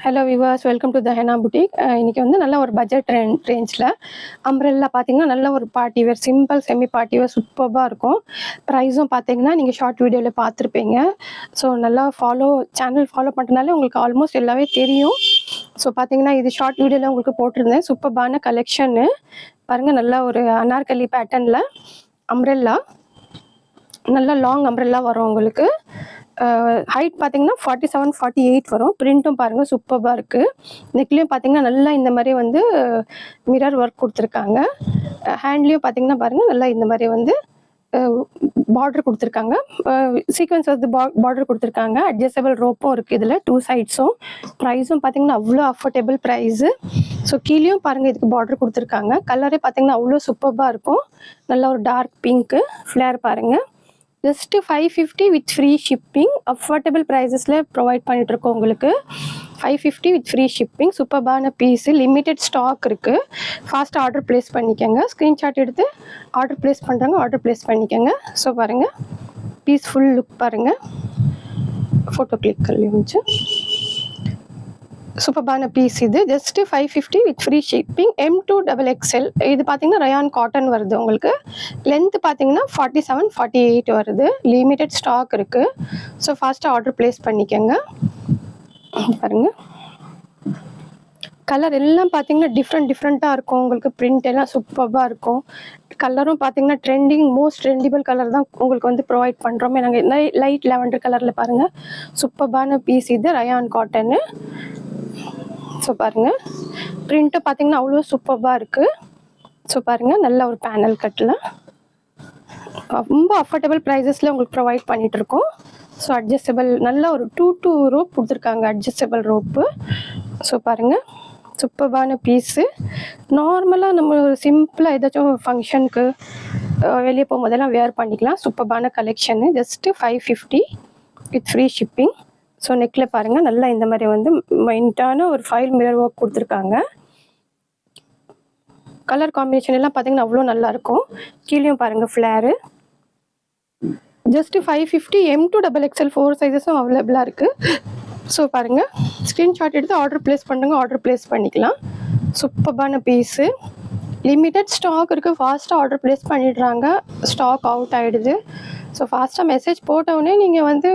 Hello Vilas, welcome to the henna boutique. இன்றைக்கி வந்து நல்ல ஒரு பட்ஜெட் ரேஞ்சில் அம்ப்ரெல்லா பார்த்தீங்கன்னா நல்ல ஒரு party wear, simple semi party wear சூப்பராக இருக்கும். ப்ரைஸும் பார்த்தீங்கன்னா நீங்கள் ஷார்ட் வீடியோவில் பார்த்துருப்பீங்க. ஸோ நல்லா சேனல் ஃபாலோ பண்ணுறதுனால உங்களுக்கு ஆல்மோஸ்ட் எல்லாமே தெரியும். ஸோ பார்த்தீங்கன்னா இது ஷார்ட் வீடியோவில் உங்களுக்கு போட்டிருந்தேன். சூப்பரான கலெக்ஷன்னு பாருங்கள். நல்லா ஒரு அனார்கலி பேட்டர்னில் அம்ப்ரெல்லா, நல்லா லாங் அம்ப்ரெல்லா வரும் உங்களுக்கு. ஹைட் பார்த்தீங்கன்னா 47-48 வரும். பிரிண்ட்டும் பாருங்கள் சூப்பராக இருக்குது. நெக்லேயும் பார்த்தீங்கன்னா நல்லா இந்த மாதிரி வந்து மிரர் ஒர்க் கொடுத்துருக்காங்க. ஹேண்ட்லேயும் பார்த்தீங்கன்னா பாருங்கள் நல்லா இந்த மாதிரி வந்து பார்டர் கொடுத்துருக்காங்க. சீக்வன்ஸ் வந்து பார்டர் கொடுத்துருக்காங்க. அட்ஜஸ்டபிள் ரோப்பும் இருக்குது இதில் 2 சைட்ஸும். ப்ரைஸும் பார்த்தீங்கன்னா அவ்வளோ அஃபோர்டபுள் ப்ரைஸு. ஸோ கீழேயும் பாருங்கள் இதுக்கு பார்டர் கொடுத்துருக்காங்க. கலரே பார்த்தீங்கன்னா அவ்வளோ சூப்பராக இருக்கும். நல்ல ஒரு டார்க் பிங்க்கு ஃப்ளேர் பாருங்கள். Just 550 with free shipping. Affordable ப்ரைஸஸில் ப்ரொவைட் பண்ணிகிட்ருக்கோம் உங்களுக்கு. 550 வித் ஃப்ரீ ஷிப்பிங். சூப்பரான பீஸு, லிமிட்டெட் ஸ்டாக் இருக்குது. ஃபாஸ்ட்டாக ஆர்டர் ப்ளேஸ் பண்ணிக்கோங்க. ஸ்க்ரீன்ஷாட் எடுத்து ஆர்டர் ப்ளேஸ் பண்ணுறாங்க, ஆர்டர் ப்ளேஸ் பண்ணிக்கோங்க. ஸோ பாருங்கள், பீஸ் ஃபுல் லுக் பாருங்கள். ஃபோட்டோ கிளிக் பண்ணி வச்சு சூப்பரான பீஸ் இது. Just 550 with free shipping. M2XXL. இது பார்த்தீங்கன்னா ரயான் காட்டன் வருது உங்களுக்கு. லென்த்து பார்த்தீங்கன்னா 47-48 வருது. லிமிட்டெட் ஸ்டாக் இருக்குது. ஸோ ஃபாஸ்ட்டாக ஆர்டர் ப்ளேஸ் பண்ணிக்கோங்க. பாருங்கள், கலர் எல்லாம் பார்த்தீங்கன்னா டிஃப்ரெண்ட்டாக இருக்கும் உங்களுக்கு. பிரிண்ட் எல்லாம் சூப்பராக இருக்கும். கலரும் பார்த்தீங்கன்னா மோஸ்ட் ட்ரெண்டிபிள் கலர் தான் உங்களுக்கு வந்து ப்ரொவைட் பண்ணுறோமே நாங்கள். லைட் லெவண்டர் கலரில் பாருங்கள். சூப்பரான பீஸ் இது, ரயான் காட்டனு. ஸோ பாருங்கள், பிரிண்ட்டு பார்த்தீங்கன்னா அவ்வளோ சூப்பராக இருக்குது. ஸோ பாருங்கள், நல்ல ஒரு பேனல் கட்டில் ரொம்ப அஃபோர்டபுள் ப்ரைஸஸில் உங்களுக்கு ப்ரொவைட் பண்ணிகிட்ருக்கோம். ஸோ அட்ஜஸ்டபிள் நல்ல ஒரு 2 ரோப் கொடுத்துருக்காங்க, அட்ஜஸ்டபிள் ரோப்பு. ஸோ பாருங்கள், சூப்பரான பீஸு. நார்மலாக நம்ம சிம்பிளாக ஏதாச்சும் ஃபங்க்ஷனுக்கு வெளியே போகும்போதெல்லாம் வேர் பண்ணிக்கலாம். சூப்பரான collection. Just 550 with free shipping. So நெக்கில் பாருங்கள் நல்லா இந்த மாதிரி வந்து மைண்டான ஒரு ஃபைல் மிரர் ஒர்க் கொடுத்துருக்காங்க. கலர் காம்பினேஷன் எல்லாம் பார்த்தீங்கன்னா அவ்வளோ நல்லாயிருக்கும். கீழேயும் பாருங்கள் ஃப்ளேரு. ஜஸ்ட்டு 550. M2XXL 4 சைஸஸும் அவைலபிளாக இருக்குது. ஸோ பாருங்கள், ஸ்க்ரீன்ஷாட் எடுத்து ஆர்டர் ப்ளேஸ் பண்ணுங்க, ஆர்டர் ப்ளேஸ் பண்ணிக்கலாம். சூப்பரான பீஸு. லிமிட்டட் ஸ்டாக் இருக்குது. ஃபாஸ்ட்டாக ஆர்டர் ப்ளேஸ் பண்ணிடுறாங்க. ஸ்டாக் அவுட் ஆகிடுது. ஸோ ஃபாஸ்ட்டாக மெசேஜ் போட்டவுடனே நீங்கள் வந்து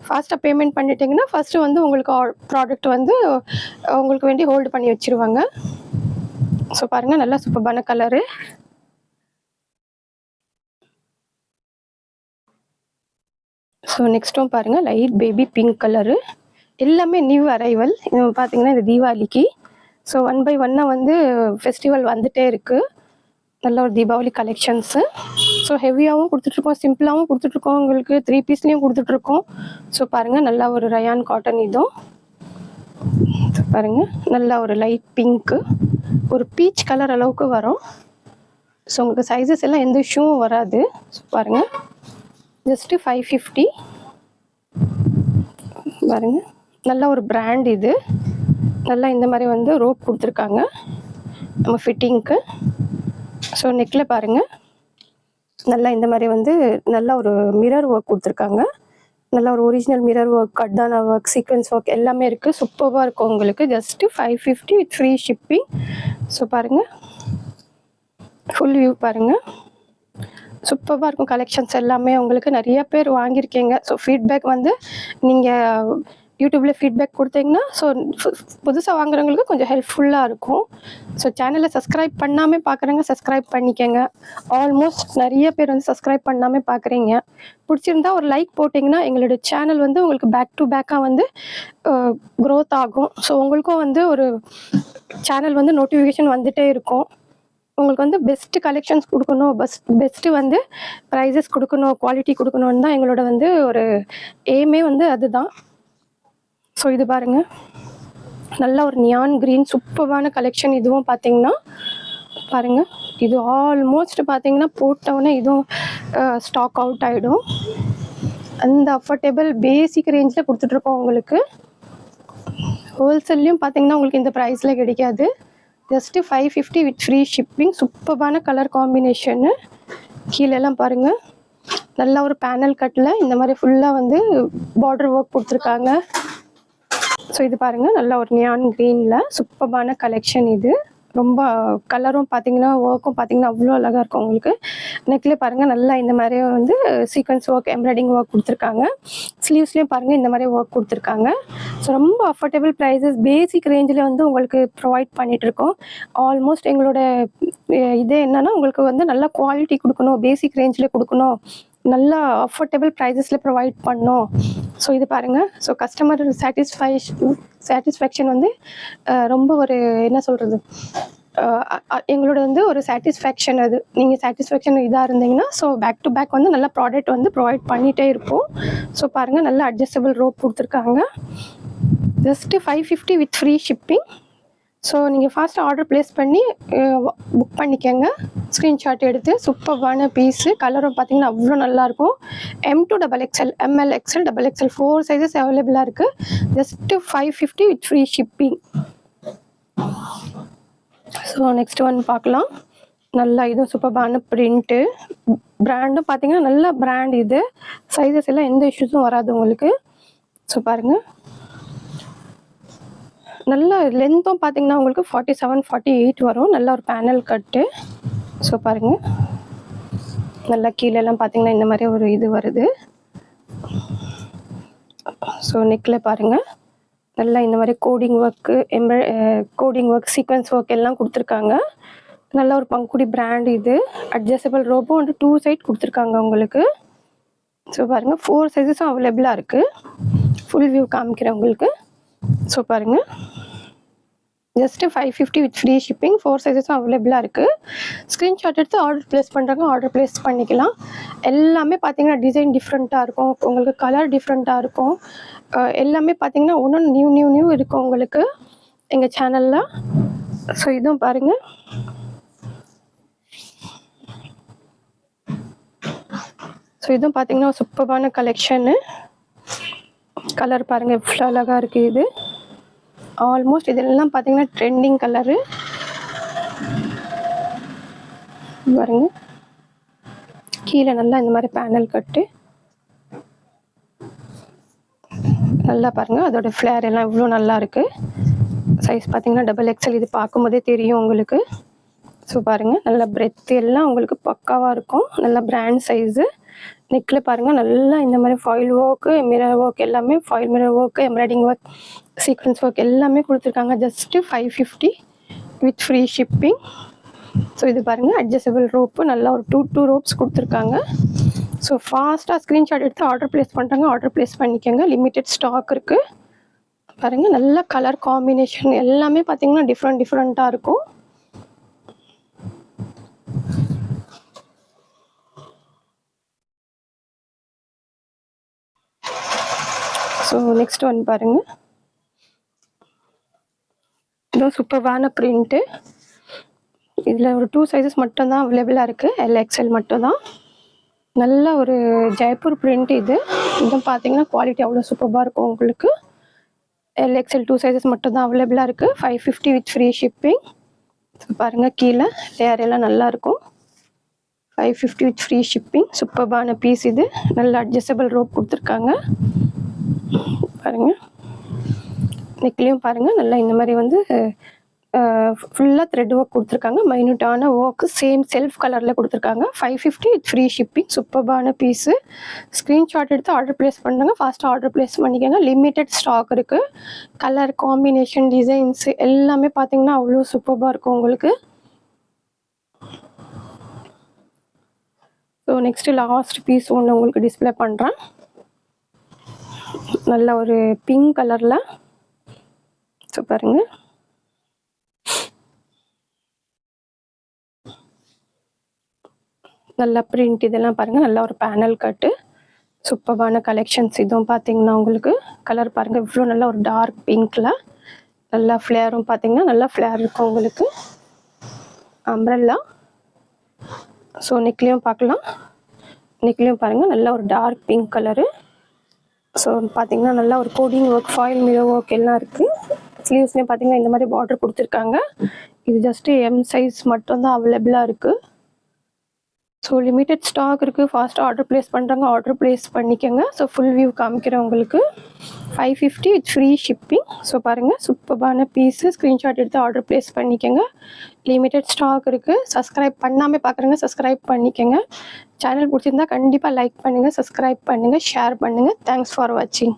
ஃபாஸ்ட்டாக பேமெண்ட் பண்ணிட்டீங்கன்னா ஃபஸ்ட்டு வந்து உங்களுக்கு ப்ராடக்ட் வந்து உங்களுக்கு வேண்டி ஹோல்டு பண்ணி வச்சுருவாங்க. ஸோ பாருங்கள், நல்லா சூப்பரான கலரு. ஸோ நெக்ஸ்ட்டும் பாருங்கள், லைட் பேபி பிங்க் கலரு. எல்லாமே நியூ அரைவல். பார்த்தீங்கன்னா இது தீபாவளிக்கு. ஸோ 1 by 1 வந்து ஃபெஸ்டிவல் வந்துகிட்டே இருக்குது. நல்ல ஒரு தீபாவளி கலெக்ஷன்ஸு. ஸோ ஹெவியாகவும் கொடுத்துட்ருக்கோம், சிம்பிளாகவும் கொடுத்துட்ருக்கோம். உங்களுக்கு 3 பீஸ்லேயும் கொடுத்துட்ருக்கோம். ஸோ பாருங்கள், நல்லா ஒரு ரயான் காட்டன் இதுவும். பாருங்கள், நல்லா ஒரு லைட் பிங்க்கு, ஒரு பீச் கலர் அளவுக்கு வரும். ஸோ உங்களுக்கு சைஸஸ் எல்லாம் எந்த இஷ்யூவும் வராது. ஸோ பாருங்கள், ஜஸ்ட்டு 550. பாருங்கள், நல்ல ஒரு பிராண்ட் இது. நல்லா இந்த மாதிரி வந்து ரோப் கொடுத்துருக்காங்க நம்ம ஃபிட்டிங்க்கு. ஸோ நெக்கில் பாருங்கள் நல்லா இந்த மாதிரி வந்து நல்ல ஒரு மிரர் ஒர்க் கொடுத்துருக்காங்க. நல்ல ஒரு ஒரிஜினல் மிரர் ஒர்க், கட்டான ஒர்க், சீக்வன்ஸ் ஒர்க் எல்லாமே இருக்குது. சூப்பராக இருக்கும் உங்களுக்கு. Just 550 with free shipping. So பாருங்கள், ஃபுல் வியூ பாருங்கள். சூப்பராக இருக்கும் கலெக்ஷன்ஸ் எல்லாமே. உங்களுக்கு நிறைய பேர் வாங்கியிருக்கீங்க. ஸோ ஃபீட்பேக் வந்து நீங்கள் யூடியூப்பில் ஃபீட்பேக் கொடுத்தீங்கன்னா ஸோ புதுசாக வாங்குறவங்களுக்கு கொஞ்சம் ஹெல்ப்ஃபுல்லாக இருக்கும். ஸோ சேனலை சப்ஸ்கிரைப் பண்ணாமல் பார்க்குறவங்க சப்ஸ்கிரைப் பண்ணிக்கோங்க. ஆல்மோஸ்ட் நிறைய பேர் வந்து சப்ஸ்கிரைப் பண்ணாமல் பார்க்குறீங்க. பிடிச்சிருந்தா ஒரு லைக் போட்டிங்கன்னா எங்களோட சேனல் வந்து உங்களுக்கு பேக் டு பேக்காக வந்து க்ரோத் ஆகும். ஸோ உங்களுக்கும் வந்து ஒரு சேனல் வந்து நோட்டிஃபிகேஷன் வந்துகிட்டே இருக்கும். உங்களுக்கு வந்து பெஸ்ட்டு கலெக்ஷன்ஸ் கொடுக்கணும், பெஸ்ட்டு வந்து ப்ரைஸஸ் கொடுக்கணும், குவாலிட்டி கொடுக்கணுன்னு தான் எங்களோட வந்து ஒரு எய்மே வந்து அதுதான். ஸோ இது பாருங்கள், நல்ல ஒரு நியான் க்ரீன் சூப்பரான கலெக்ஷன். இதுவும் பார்த்தீங்கன்னா பாருங்கள், இது ஆல்மோஸ்ட் பார்த்தீங்கன்னா போட்டவுடனே இதுவும் ஸ்டாக் அவுட் ஆகிடும். அந்த அஃபோர்டபுள் பேசிக் ரேஞ்சில் கொடுத்துட்ருக்கோம் உங்களுக்கு. ஹோல்சேல்லையும் பார்த்தீங்கன்னா உங்களுக்கு இந்த ப்ரைஸில் கிடைக்காது. Just 550 with free shipping. சூப்பரான கலர் காம்பினேஷனு. கீழெல்லாம் பாருங்கள், நல்ல ஒரு பேனல் கட்டில் இந்த மாதிரி ஃபுல்லாக வந்து பார்டர் ஒர்க் கொடுத்துருக்காங்க. ஸோ இது பாருங்கள், நல்ல ஒரு நியான் க்ரீனில் சூப்பர்பான கலெக்ஷன் இது. ரொம்ப கலரும் பார்த்தீங்கன்னா, ஒர்க்கும் பார்த்தீங்கன்னா அவ்வளோ அழகாக இருக்கும் உங்களுக்கு. நெக்லேயே பாருங்கள், நல்லா இந்த மாதிரி வந்து சீக்வன்ஸ் ஒர்க், எம்ப்ராய்டிங் ஒர்க் கொடுத்துருக்காங்க. ஸ்லீவ்ஸ்லேயும் பாருங்கள் இந்த மாதிரி ஒர்க் கொடுத்துருக்காங்க. ஸோ ரொம்ப அஃபோர்டபுள் ப்ரைஸஸ், பேசிக் ரேஞ்சில் வந்து உங்களுக்கு ப்ரொவைட் பண்ணிகிட்ருக்கோம். ஆல்மோஸ்ட் எங்களோட இதே என்னென்னா, உங்களுக்கு வந்து நல்ல குவாலிட்டி கொடுக்கணும், பேசிக் ரேஞ்சில் கொடுக்கணும், நல்லா அஃபோர்டபுள் ப்ரைஸஸில் ப்ரொவைட் பண்ணோம். ஸோ இது பாருங்கள், ஸோ கஸ்டமர் சாட்டிஸ்ஃபேக்ஷன் வந்து ரொம்ப ஒரு என்ன சொல்கிறது, எங்களோட வந்து ஒரு சாட்டிஸ்ஃபேக்ஷன். அது நீங்கள் சாட்டிஸ்ஃபேக்ஷன் இதாக இருந்தீங்கன்னா, ஸோ பேக் டு பேக் வந்து நல்ல ப்ராடக்ட் வந்து ப்ரொவைட் பண்ணிகிட்டே இருப்போம். ஸோ பாருங்கள், நல்ல அட்ஜஸ்டபிள் ரோப் கொடுத்துருக்காங்க. Just 550 with free shipping. So நீங்கள் ஃபாஸ்ட்டாக ஆர்டர் ப்ளேஸ் பண்ணி புக் பண்ணிக்கோங்க. ஸ்க்ரீன்ஷாட் எடுத்து. சூப்பர்பான பீஸு. கலரும் பார்த்தீங்கன்னா அவ்வளோ நல்லாயிருக்கும். M2 XXL, ML, XL, XXL 4 sizes அவைலபிளாக இருக்குது. Just 550 with free shipping. So next one பார்க்கலாம். நல்லா இதுவும் சூப்பர்பான பிரிண்ட்டு. பிராண்டும் பார்த்தீங்கன்னா நல்ல பிராண்ட் இது. சைஸஸ் எல்லாம் எந்த இஷ்யூஸும் வராது உங்களுக்கு. ஸோ பாருங்கள், நல்ல லென்த்தும் பார்த்தீங்கன்னா உங்களுக்கு 47, 48 வரும். நல்ல ஒரு பேனல் கட்டு. ஸோ பாருங்கள், நல்லா கீழெல்லாம் பார்த்தீங்கன்னா இந்த மாதிரி ஒரு இது வருது. ஸோ நெக்கில் பாருங்கள், நல்லா இந்த மாதிரி coding work, coding work, sequence work எல்லாம் கொடுத்துருக்காங்க. நல்ல ஒரு பங்குடி பிராண்ட் இது. அட்ஜஸ்டபிள் ரோப்பும் வந்து 2 சைட் கொடுத்துருக்காங்க உங்களுக்கு. ஸோ பாருங்கள், 4 சைஸஸும் அவைலபிளாக இருக்குது. ஃபுல் வியூ காமிக்கிறேன் உங்களுக்கு. ஸோ பாருங்கள், ஜஸ்ட்டு 550 வித் ஃப்ரீ ஷிப்பிங். 4 சைஸஸும் அவைலபிளாக இருக்குது. ஸ்க்ரீன்ஷாட் எடுத்து ஆர்டர் ப்ளேஸ் பண்ணுறாங்க, ஆர்டர் ப்ளேஸ் பண்ணிக்கலாம். எல்லாமே பார்த்தீங்கன்னா டிசைன் டிஃப்ரெண்ட்டாக இருக்கும், உங்களுக்கு கலர் டிஃப்ரெண்ட்டாக இருக்கும். எல்லாமே பார்த்தீங்கன்னா ஒன்று நியூ இருக்கும் உங்களுக்கு எங்கள் சேனலில். ஸோ இதுவும் பாருங்கள், ஸோ இதுவும் பார்த்தீங்கன்னா சூப்பர்பான கலெக்ஷனு. கலர் பாருங்கள் எவ்வளோ அழகாக இருக்குது இது. ஆல்மோஸ்ட் இதெல்லாம் பார்த்தீங்கன்னா ட்ரெண்டிங் கலரு. பாருங்க, கீழே நல்லா இந்த மாதிரி பேனல் கட்டு. நல்லா பாருங்கள், அதோட ஃப்ளேர் எல்லாம் இவ்வளோ நல்லா இருக்குது. சைஸ் பார்த்தீங்கன்னா XXL. இது பார்க்கும்போதே தெரியும் உங்களுக்கு. ஸோ பாருங்கள், நல்ல பிரெத் எல்லாம் உங்களுக்கு பக்காவாக இருக்கும். நல்ல பிராண்ட் சைஸு. நெக்கில் பாருங்கள், நல்லா இந்த மாதிரி ஃபாயில் ஒர்க்கு, மிரர் ஒர்க், எல்லாமே foil mirror work, embroidering work, sequence work எல்லாமே கொடுத்துருக்காங்க. Just 550 with free shipping. So இது பாருங்கள், அட்ஜஸ்டபிள் ரோப்பு. நல்லா ஒரு 2 ரோப்ஸ் கொடுத்துருக்காங்க. ஸோ ஃபாஸ்ட்டாக ஸ்க்ரீன்ஷாட் எடுத்து ஆர்டர் ப்ளேஸ் பண்ணுறாங்க, ஆர்டர் ப்ளேஸ் பண்ணிக்கோங்க. லிமிட்டட் ஸ்டாக் இருக்குது. பாருங்கள், நல்ல கலர் காம்பினேஷன் எல்லாமே பார்த்தீங்கன்னா டிஃப்ரெண்ட்டாக இருக்கும். ஸோ நெக்ஸ்ட் ஒன் பாருங்கள், இதுவும் சூப்பர்வான பிரிண்ட்டு. இதில் ஒரு 2 சைஸஸ் மட்டும்தான் அவைலபிளாக இருக்குது. LXL மட்டும்தான். நல்ல ஒரு ஜெய்ப்பூர் பிரிண்ட் இது. இதுவும் பார்த்தீங்கன்னா குவாலிட்டி அவ்வளோ சூப்பராக இருக்கும் உங்களுக்கு. LXL 2 சைஸஸ் மட்டும்தான் அவைலபிளாக இருக்குது. 550 வித் ஃப்ரீ ஷிப்பிங். ஸோ பாருங்கள், கீழே லேயர் எல்லாம் நல்லாயிருக்கும். 550 வித் ஃப்ரீ ஷிப்பிங். சூப்பர்பான பீஸ் இது. நல்ல அட்ஜஸ்டபிள் ரோப் கொடுத்துருக்காங்க. பாருங்கள், நெக்லேயும் பாருங்கள், நல்லா இந்த மாதிரி வந்து ஃபுல்லாக த்ரெட் ஒர்க் கொடுத்துருக்காங்க. மைன்யூட்டான ஒர்க்கு, சேம் செல்ஃப் கலரில் கொடுத்துருக்காங்க. 550 வித் ஃப்ரீ ஷிப்பிங். சூப்பர்பான பீஸு. ஸ்க்ரீன்ஷாட் எடுத்து ஆர்டர் ப்ளேஸ் பண்ணுறாங்க, ஃபாஸ்ட்டாக ஆர்டர் ப்ளேஸ் பண்ணிக்கோங்க. லிமிட்டட் ஸ்டாக் இருக்குது. கலர் காம்பினேஷன், டிசைன்ஸு எல்லாமே பார்த்தீங்கன்னா அவ்வளோ சூப்பராக இருக்கும் உங்களுக்கு. ஸோ நெக்ஸ்ட்டு லாஸ்ட் பீஸ் ஒன்று உங்களுக்கு டிஸ்பிளே பண்ணுறேன். நல்ல ஒரு பிங்க் கலரில். ஸோ பாருங்கள், நல்லா பிரிண்ட் இதெல்லாம் பாருங்கள். நல்லா ஒரு பேனல் கட்டு. சூப்பர்பான கலெக்ஷன்ஸ். இதுவும் பார்த்தீங்கன்னா உங்களுக்கு கலர் பாருங்கள் இவ்வளோ நல்ல ஒரு டார்க் பிங்க்கில். நல்லா ஃப்ளேரும் பார்த்தீங்கன்னா நல்லா ஃப்ளேர் இருக்கும் உங்களுக்கு. அம்ப்ரெல்லா. ஸோ நெக்லேயும் பார்க்கலாம். நெக்லேயும் பாருங்கள் நல்ல ஒரு டார்க் பிங்க் கலரு. ஸோ பார்த்தீங்கன்னா நல்லா ஒரு coding work, foil mirror work எல்லாம் இருக்குது. ஸ்லீவ்ஸ்லேயும் பார்த்தீங்கன்னா இந்த மாதிரி பார்டர் கொடுத்துருக்காங்க. இது ஜஸ்ட்டு M சைஸ் மட்டும்தான் அவைலபிளாக இருக்குது. ஸோ லிமிட்டட் ஸ்டாக் இருக்குது. ஃபாஸ்ட்டாக ஆர்டர் ப்ளேஸ் பண்ணுறாங்க, ஆர்டர் ப்ளேஸ் பண்ணிக்கோங்க. ஸோ ஃபுல் வியூ காமிக்கிறேன் உங்களுக்கு. 550 வித் ஃப்ரீ ஷிப்பிங். ஸோ பாருங்கள், சூப்பர்பான பீஸு. ஸ்க்ரீன்ஷாட் எடுத்து ஆர்டர் ப்ளேஸ் பண்ணிக்கோங்க. லிமிட்டட் ஸ்டாக் இருக்குது. சப்ஸ்கிரைப் பண்ணாமல் பார்க்குறேங்க, சப்ஸ்கிரைப் பண்ணிக்கோங்க. சேனல் பிடிச்சிருந்தா கண்டிப்பாக லைக் பண்ணுங்கள், சப்ஸ்கிரைப் பண்ணுங்கள், ஷேர் பண்ணுங்கள். தேங்க்ஸ் ஃபார் வாட்சிங்.